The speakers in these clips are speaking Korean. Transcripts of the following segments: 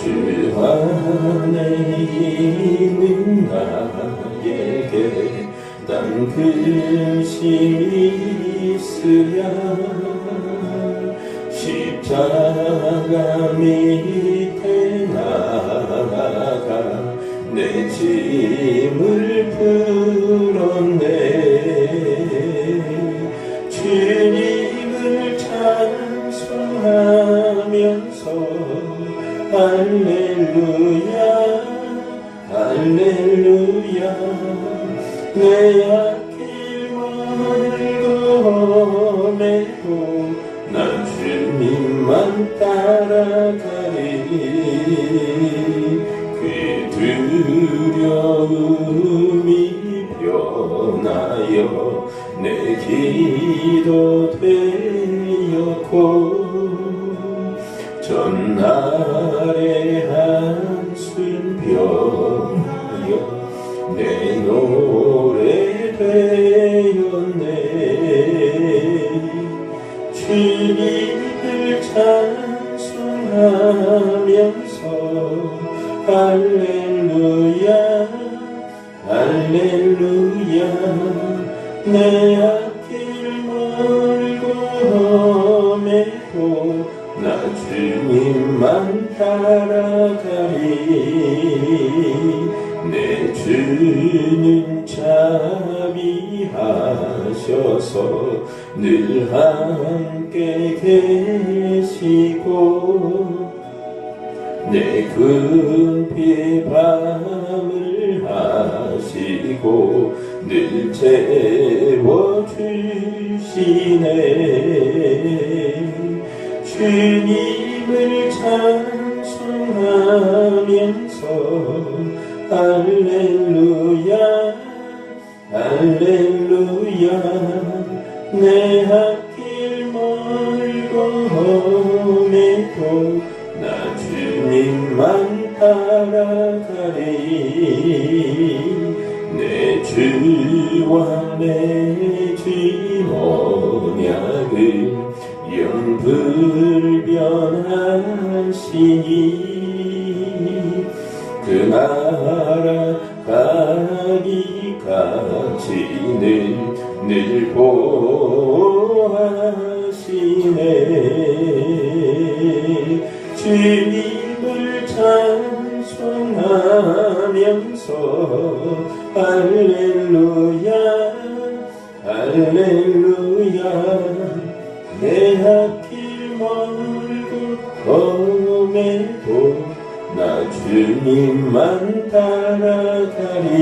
주 안에 있는 나에게 난 근심이 있으랴. 십자가 밑에 나가 내 짐을 풀었네. 주님을 찬송하면서 할렐루야 할렐루야. 내 앞길 멀고 험해도 난 주님만 따라가리. 그 두려움이 변하여 내 기도 되었고 전날의 한숨 변하여 내 노래 되었네. 주님을 찬송하면서 할렐루야 할렐루야. 내 앞길 멀고 험해도 나 주님만 따라가리. 내 주는 자비하셔서 늘 함께 계시고 내 근피 밤을 하시고 늘 채워주시네. 주님을 찬송하면서 할렐루야 할렐루야. 내 앞길 멀고 험해도 나 주님만 따라가리. 내 주와 내 주의 언약을 영불변하시니 그 나라 가기까지는 늘 보호하시네. 주님을 찬송하면서 할렐루야 할렐루야. 내 앞길 멀고 험해도 나 주님만 따라가리.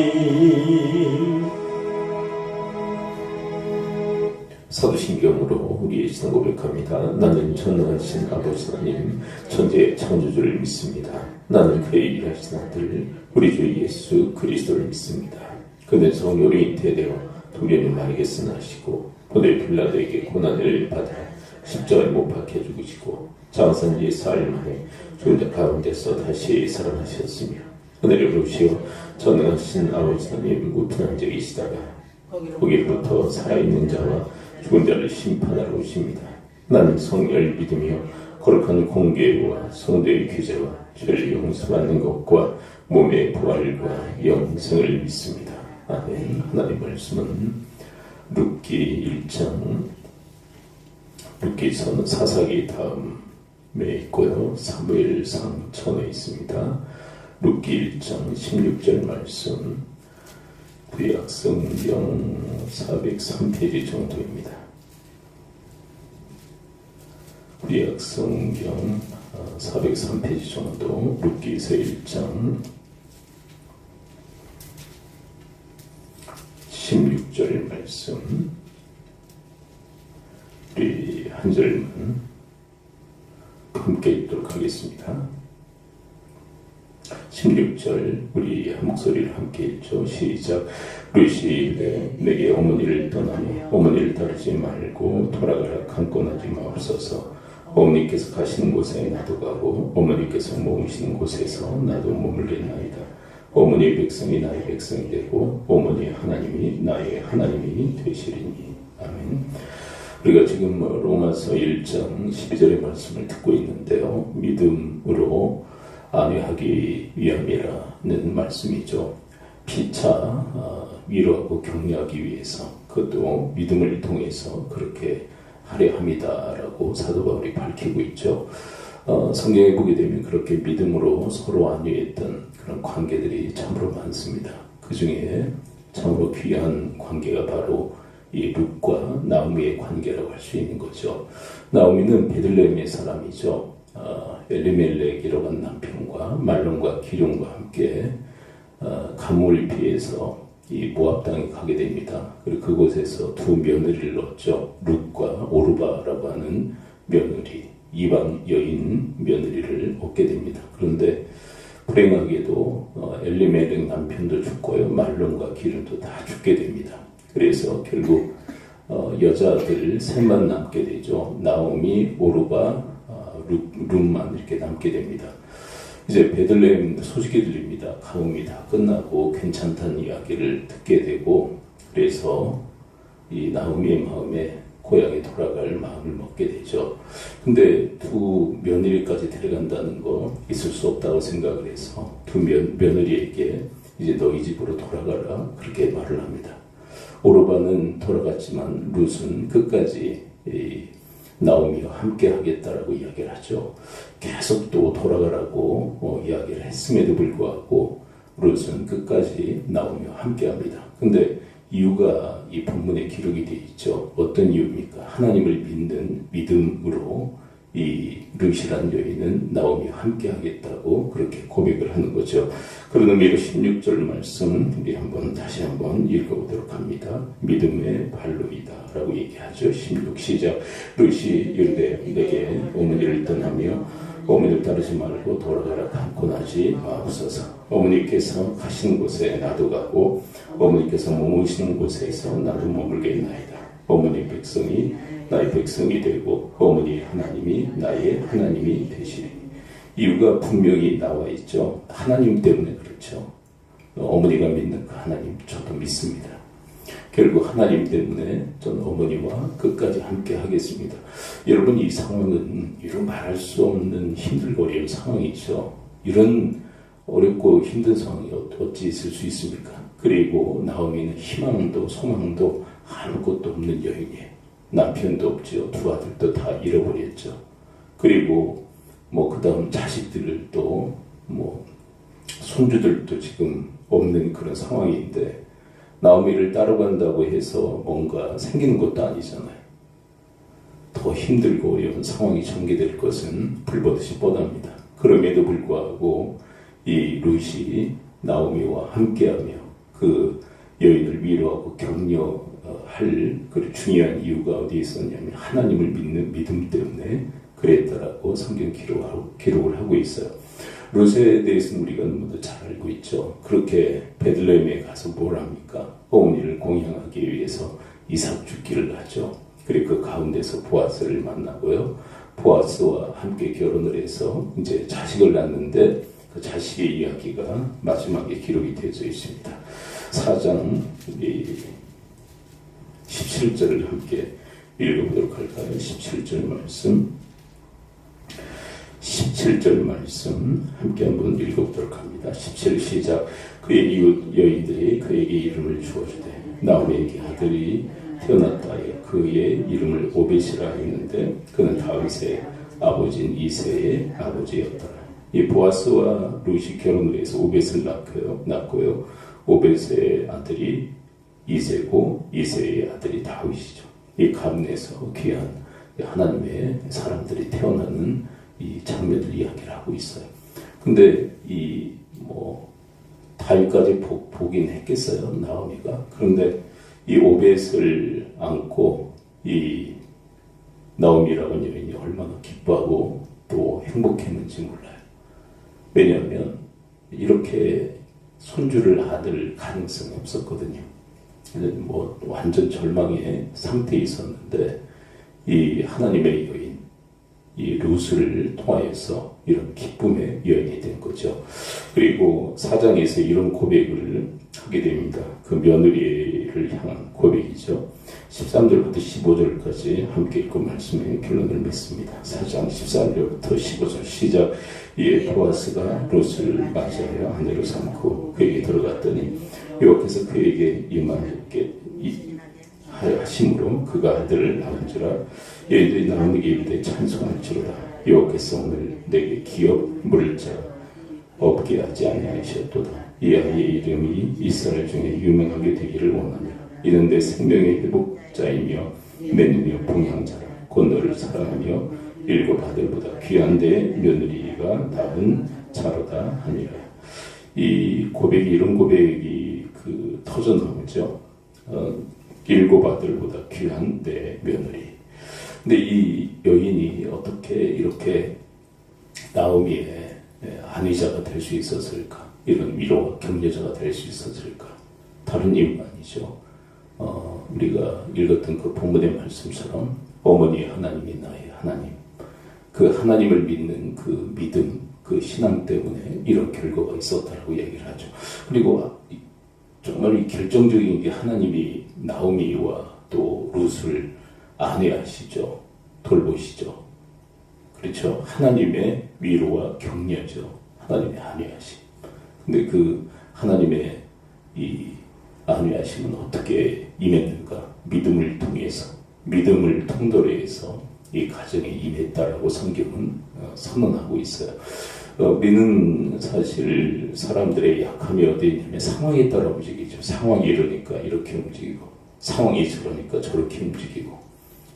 사도신경으로 우리의 신앙 고백합니다. 나는 전능하신 아버지 하나님 천지의 창조주를 믿습니다. 나는 그의 일하신 아들 우리 주 예수 그리스도를 믿습니다. 그는 성령이 잉태되어 도련을 마르게 쓰나시고 본래 빌라도에게 고난을 받아 십자가에 못 박혀 죽으시고 장사한 지 사흘 만에 죽은 자 가운데서 다시 살아나셨으며 하늘에 오르시어 전능하신 아버지 하나님 우편 앉아계시다가 거기로부터 살아있는 자와 죽은 자를 심판하러 오십니다. 나는 성령을 믿으며 거룩한 공개와 성도의 규제와 죄를 용서받는 것과 몸의 부활과 영생을 믿습니다. 아멘. 하나님 말씀은 룻기 1장 룻기서는 사사기 다음에 있고요. 사무엘상 전에 있습니다. 룻기 1장 16절 말씀 구약 성경 403페이지 정도입니다. 구약 성경 403페이지 정도 룻기서 1장 16절 말씀 우리 한 절만 함께 읽도록 하겠습니다. 16절 우리 한 목소리를 함께 읽죠. 시작. 룻이 내게 어머니를 떠나며 어머니를 따르지 말고 돌아가라 강권하지 마옵소서. 어머니께서 가시는 곳에 나도 가고 어머니께서 머무시는 곳에서 나도 머물겠나이다. 어머니의 백성이 나의 백성이 되고 어머니의 하나님이 나의 하나님이 되시리니. 아멘. 우리가 지금 로마서 1장 12절의 말씀을 듣고 있는데요. 믿음으로 안위하기 위함이라는 말씀이죠. 피차 위로하고 격려하기 위해서, 그것도 믿음을 통해서 그렇게 하려 합니다라고 사도 바울이 밝히고 있죠. 성경에 보게 되면 그렇게 믿음으로 서로 안위했던 그런 관계들이 참으로 많습니다. 그 중에 참으로 귀한 관계가 바로 이 룻과 나오미의 관계라고 할 수 있는 거죠. 나오미는 베들레헴의 사람이죠. 엘리멜렉이라고 하는 남편과 말론과 기런과 함께 가뭄을 피해서 이 모압 땅에 가게 됩니다. 그리고 그곳에서 두 며느리를 얻죠. 룻과 오르바라고 하는 며느리, 이방 여인 며느리를 얻게 됩니다. 그런데 불행하게도 엘리멜렉 남편도 죽고요, 말론과 기런도 다 죽게 됩니다. 그래서 결국 여자들 셋만 남게 되죠. 나오미, 오르바, 룻만 이렇게 남게 됩니다. 이제 베들레헴 소식이 들립니다. 가뭄이 다 끝나고 괜찮다는 이야기를 듣게 되고, 그래서 이 나오미의 마음에 고향에 돌아갈 마음을 먹게 되죠. 근데 두 며느리까지 데려간다는 거 있을 수 없다고 생각을 해서 두 며느리에게 이제 너희 집으로 돌아가라 그렇게 말을 합니다. 오르바는 돌아갔지만 룻은 끝까지 나오미와 함께 하겠다라고 이야기를 하죠. 계속 또 돌아가라고 이야기를 했음에도 불구하고 룻은 끝까지 나오미와 함께 합니다. 근데 이유가 이 본문에 기록이 되어 있죠. 어떤 이유입니까? 하나님을 믿는 믿음으로 이 룻이라는 여인은 나오미와 함께 하겠다고 그렇게 고백을 하는 거죠. 그런 의미로 16절 말씀 우리 다시 한번 읽어보도록 합니다. 믿음의 발로이다 라고 얘기하죠. 16 시작. 룻이 이르되 내게 어머니를 떠나며 어머니를 따르지 말고 돌아가라 강권하지 마옵소서. 어머니께서 가시는 곳에 나도 가고 어머니께서 머무시는 곳에서 나도 머물겠나이다. 어머니 백성이 나의 백성이 되고 어머니 하나님이 나의 하나님이 되시리니. 이유가 분명히 나와 있죠. 하나님 때문에 그렇죠. 어머니가 믿는 그 하나님 저도 믿습니다. 결국 하나님 때문에 저는 어머니와 끝까지 함께 하겠습니다. 여러분, 이 상황은 이루 말할 수 없는 힘들거리는 상황이죠. 이런 어렵고 힘든 상황이 어찌 있을 수 있습니까? 그리고 나오미는 희망도 소망도 아무것도 없는 여인이에요. 남편도 없죠. 두 아들도 다 잃어버렸죠. 그리고 그 다음 자식들도 손주들도 지금 없는 그런 상황인데 나오미를 따라간다고 해서 뭔가 생기는 것도 아니잖아요. 더 힘들고 어려운 상황이 전개될 것은 불보듯이 뻔합니다. 그럼에도 불구하고 이 룻이 나오미와 함께하며 그 여인을 위로하고 격려할 그 중요한 이유가 어디에 있었냐면 하나님을 믿는 믿음 때문에 그랬다라고 성경 기록을 하고 있어요. 룻에 대해서는 우리가 너무도 잘 알고 있죠. 그렇게 베들레헴에 가서 뭘 합니까? 어머니를 공양하기 위해서 이삭 죽기를 하죠. 그리고 그 가운데서 보아스를 만나고요. 보아스와 함께 결혼을 해서 이제 자식을 낳는데 그 자식의 이야기가 마지막에 기록이 되어져 있습니다. 4장 17절을 함께 읽어보도록 할까요? 17절 말씀. 17절 말씀 함께 한번 읽어보도록 합니다. 17 시작. 그의 이웃 여인들이 그에게 이름을 주어주되 나오미에게 아들이 태어났다에 그의 이름을 오벳이라 했는데 그는 다윗의 아버지인 이새의 아버지였더라. 이 보아스와 룻이 결혼을 해서 오벳을 낳고요. 오벳의 아들이 이새고 이새의 아들이 다윗이죠. 이 가문에서 귀한 하나님의 사람들이 태어나는 이 장면을 이야기를 하고 있어요. 근데 다윗까지 보긴 했겠어요, 나오미가. 그런데 이 오벳을 안고 이 나오미라는 여인이 얼마나 기뻐하고 또 행복했는지 몰라요. 왜냐하면 이렇게 손주를 아들 가능성이 없었거든요. 완전 절망의 상태에 있었는데 이 하나님의 여인 이 룻을 통하여서 이런 기쁨의 여인이 된 거죠. 그리고 4장에서 이런 고백을 하게 됩니다. 그 며느리를 향한 고백이죠. 13절부터 15절까지 함께 읽고 말씀의 결론을 맺습니다. 4장 14절부터 15절 시작. 이에 보아스가 롯을 맞이하여 아내로 삼고 그에게 들어갔더니 여호와께서 그에게 임하게 하심으로 그가 아들을 낳은지라. 여인들이 나오니게 이르되 찬송할지로다. 여호와께서 오늘 내게 기업 물을 자 없게 하지 아니하셨도다. 이 아이의 이름이 이스라엘 중에 유명하게 되기를 원하며 이는 내 생명의 회복자이며 맨이며 봉양자라. 곧 너를 사랑하며 일곱 아들보다 귀한 내 며느리가 낳은 자로다 하니라. 이 고백이 이런 고백이 터져 나오죠. 일곱 아들보다 귀한 내 며느리. 근데 이 여인이 어떻게 이렇게 나오미의 아내자가 될 수 있었을까? 이런 위로와 격려자가 될 수 있었을까? 다른 이유가 아니죠. 우리가 읽었던 그 본문의 말씀처럼 어머니의 하나님이 나의 하나님, 그 하나님을 믿는 그 믿음, 그 신앙 때문에 이런 결과가 있었다라고 얘기를 하죠. 그리고 정말 이 결정적인 게 하나님이 나오미와 또 룻을 아내하시죠. 돌보시죠. 그렇죠. 하나님의 위로와 격려죠. 하나님의 아내하심. 근데 그 하나님의 이 아내하심은 어떻게 임했는가? 믿음을 통해서, 믿음을 통로로 해서 이 가정에 임했다라고 성경은 선언하고 있어요. 우리는 사실 사람들의 약함이 어디 있냐면 상황에 따라 움직이죠. 상황이 이러니까 이렇게 움직이고, 상황이 저러니까 저렇게 움직이고.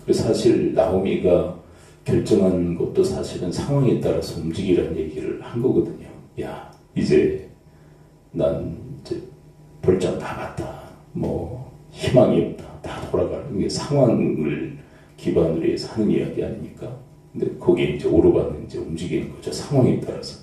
그래서 사실 나오미가 결정한 것도 사실은 상황에 따라서 움직이라는 얘기를 한 거거든요. 야, 이제 난 이제 볼장 다 봤다. 뭐 희망이 없다. 다 돌아가는 게 상황을 기반으로 해서 하는 이야기 아닙니까? 근데 거기에 이제 오르반은 이제 움직이는 거죠. 상황에 따라서.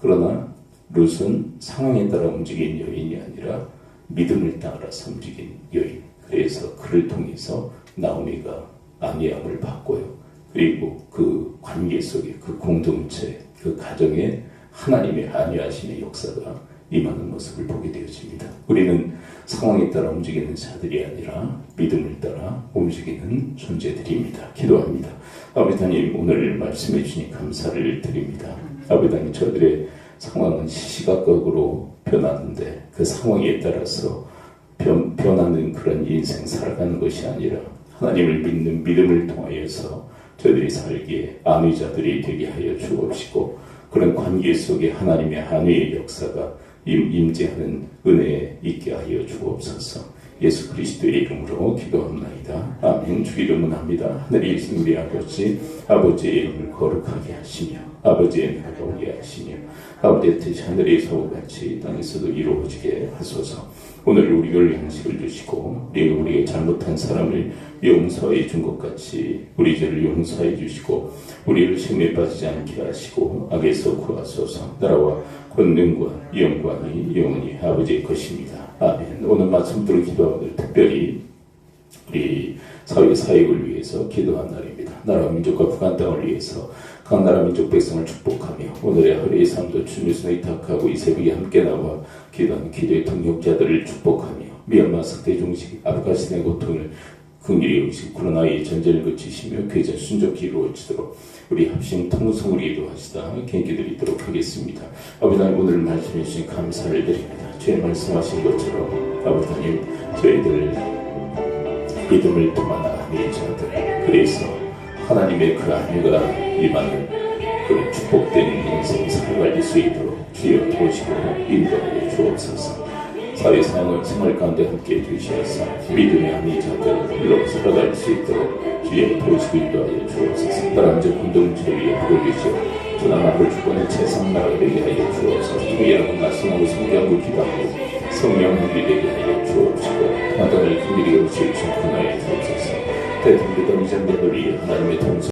그러나 룻은 상황에 따라 움직인 여인이 아니라 믿음을 따라서 움직인 여인. 그래서 그를 통해서 나오미가 아내함을 받고요. 그리고 그 관계 속에 그 공동체, 그 가정에 하나님의 아내하심의 역사가 임하는 모습을 보게 되어집니다. 우리는 상황에 따라 움직이는 자들이 아니라 믿음을 따라 움직이는 존재들입니다. 기도합니다. 아버지 하나님, 오늘 말씀해 주니 감사를 드립니다. 아버지 하나님, 저들의 상황은 시시각각으로 변하는데 그 상황에 따라서 변하는 그런 인생 살아가는 것이 아니라 하나님을 믿는 믿음을 통하여서 저희들이 살기에 아내자들이 되게 하여 주옵시고, 그런 관계 속에 하나님의 아내의 역사가 임재하는 은혜에 있게 하여 주옵소서. 예수 그리스도의 이름으로 기도합나이다. 아멘. 주 이름은 합니다. 하늘에 계신 우리 아버지, 아버지의 이름을 거룩하게 하시며 아버지의 나라가 오게 하시며 아버지의 뜻이 하늘에서 같이 땅에서도 이루어지게 하소서. 오늘 우리를 양식을 주시고 우리에게 잘못한 사람을 용서해 준 것 같이 우리 죄를 용서해 주시고 우리를 시험에 빠지지 않게 하시고 악에서 구하소서. 나라와 권능과 영광이 영원히 아버지의 것입니다. 아멘. 오늘 말씀대로 기도하는 특별히 우리 사회 사역을 위해서 기도한 날입니다. 나라 민족과 북한 땅을 위해서 각 나라 민족 백성을 축복하며 오늘의 하루의 삶도 주님의 손에 의탁하고 이 새벽에 함께 나와 기도하는 기도의 동역자들을 축복하며 미얀마 사태 중식 아프가니스탄의 고통을 긍휼히 여기시고 코로나의 전쟁을 거치시며 그의 순적히 이루어지도록 우리 합심 통성으로 기도하시다 경기드리도록 하겠습니다. 아버지 하나님, 오늘 말씀해 주신 감사를 드립니다. 주의 말씀하신 것처럼 아버지 하나님, 저희들 믿음을 통한 아내의 자들, 그래서 하나님의 그 아내가 임하는 그 축복된 인생이 살아갈 수 있도록 주여 도우시고 인도하여 주옵소서. 사회상을 생활 가운데 함께 해주시어서 믿음의 아내 자들로 살아갈 수 있도록 주여 도우시고 인도하여 주옵소서. 나라민족 공동체 위에 복을 주시오. 주나라를 주권의 최상나라가 되게 하여 주옵소서. 주의하고 말씀하고 성경하고 기도하고 성령 함께 되게 하여 주옵시고 마땅히 긍휼히 여기시고 주옵소서. 대통령 이전자들이 하나님의 통솔